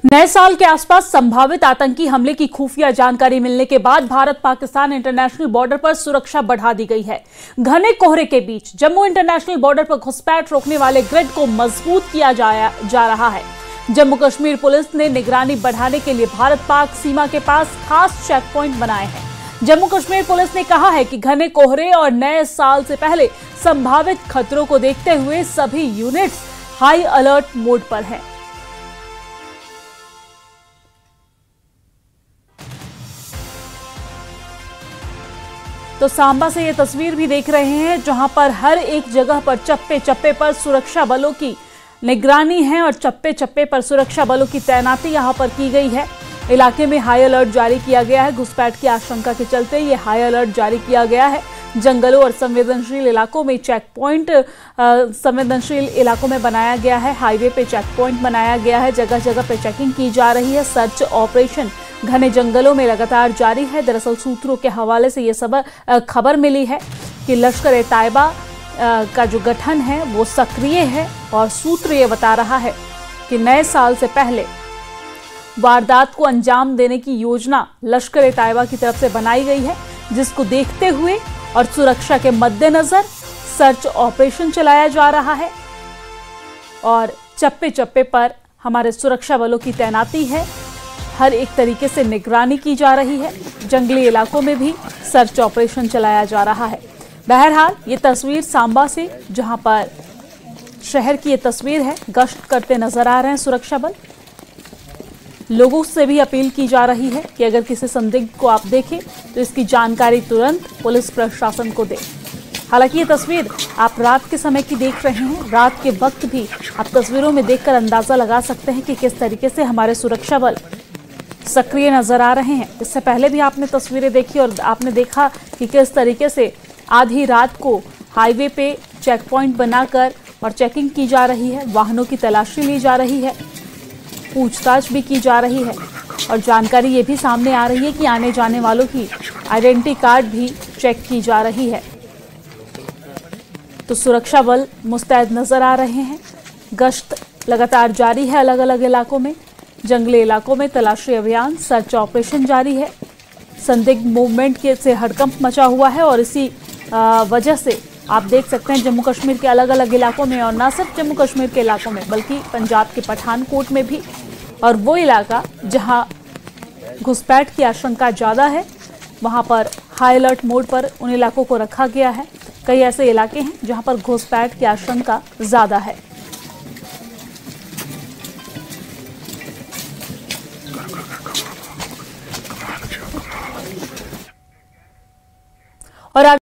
नए साल के आसपास संभावित आतंकी हमले की खुफिया जानकारी मिलने के बाद भारत पाकिस्तान इंटरनेशनल बॉर्डर पर सुरक्षा बढ़ा दी गई है। घने कोहरे के बीच जम्मू इंटरनेशनल बॉर्डर पर घुसपैठ रोकने वाले ग्रिड को मजबूत किया जा रहा है। जम्मू कश्मीर पुलिस ने निगरानी बढ़ाने के लिए भारत पाक सीमा के पास खास चेक पॉइंट बनाए हैं। जम्मू कश्मीर पुलिस ने कहा है कि घने कोहरे और नए साल से पहले संभावित खतरों को देखते हुए सभी यूनिट्स हाई अलर्ट मोड पर हैं। तो सांबा से ये तस्वीर भी देख रहे हैं, जहां पर हर एक जगह पर चप्पे चप्पे पर सुरक्षा बलों की निगरानी है और चप्पे चप्पे पर सुरक्षा बलों की तैनाती यहां पर की गई है। इलाके में हाई अलर्ट जारी किया गया है। घुसपैठ की आशंका के चलते ये हाई अलर्ट जारी किया गया है। जंगलों और संवेदनशील इलाकों में चेक पॉइंट संवेदनशील इलाकों में बनाया गया है। हाईवे पे चेक पॉइंट बनाया गया है। जगह जगह पे चेकिंग की जा रही है। सर्च ऑपरेशन घने जंगलों में लगातार जारी है। दरअसल सूत्रों के हवाले से ये सब खबर मिली है कि लश्कर-ए-तैयबा का जो गठन है वो सक्रिय है और सूत्र ये बता रहा है कि नए साल से पहले वारदात को अंजाम देने की योजना लश्कर-ए-तैयबा की तरफ से बनाई गई है, जिसको देखते हुए और सुरक्षा के मद्देनजर सर्च ऑपरेशन चलाया जा रहा है और चप्पे चप्पे पर हमारे सुरक्षा बलों की तैनाती है। हर एक तरीके से निगरानी की जा रही है। जंगली इलाकों में भी सर्च ऑपरेशन चलाया जा रहा है। बहरहाल ये तस्वीर सांबा से, जहां पर शहर की ये तस्वीर है, गश्त करते नजर आ रहे हैं सुरक्षा बल। लोगों से भी अपील की जा रही है कि अगर किसी संदिग्ध को आप देखें तो इसकी जानकारी तुरंत पुलिस प्रशासन को दें। हालांकि ये तस्वीर आप रात के समय की देख रहे हैं। रात के वक्त भी आप तस्वीरों में देखकर अंदाजा लगा सकते हैं कि किस तरीके से हमारे सुरक्षा बल सक्रिय नजर आ रहे हैं। इससे पहले भी आपने तस्वीरें देखी और आपने देखा कि किस तरीके से आधी रात को हाईवे पे चेक पॉइंट बनाकर और चेकिंग की जा रही है। वाहनों की तलाशी ली जा रही है, पूछताछ भी की जा रही है और जानकारी ये भी सामने आ रही है कि आने जाने वालों की आइडेंटिटी कार्ड भी चेक की जा रही है। तो सुरक्षा बल मुस्तैद नजर आ रहे हैं। गश्त लगातार जारी है। अलग अलग इलाकों में, जंगली इलाकों में तलाशी अभियान, सर्च ऑपरेशन जारी है। संदिग्ध मूवमेंट के से हड़कंप मचा हुआ है और इसी वजह से आप देख सकते हैं जम्मू कश्मीर के अलग अलग इलाकों में, और न सिर्फ जम्मू कश्मीर के इलाकों में बल्कि पंजाब के पठानकोट में भी, और वो इलाका जहां घुसपैठ की आशंका ज़्यादा है वहां पर हाई अलर्ट मोड पर उन इलाकों को रखा गया है। कई ऐसे इलाके हैं जहां पर घुसपैठ की आशंका ज़्यादा है। और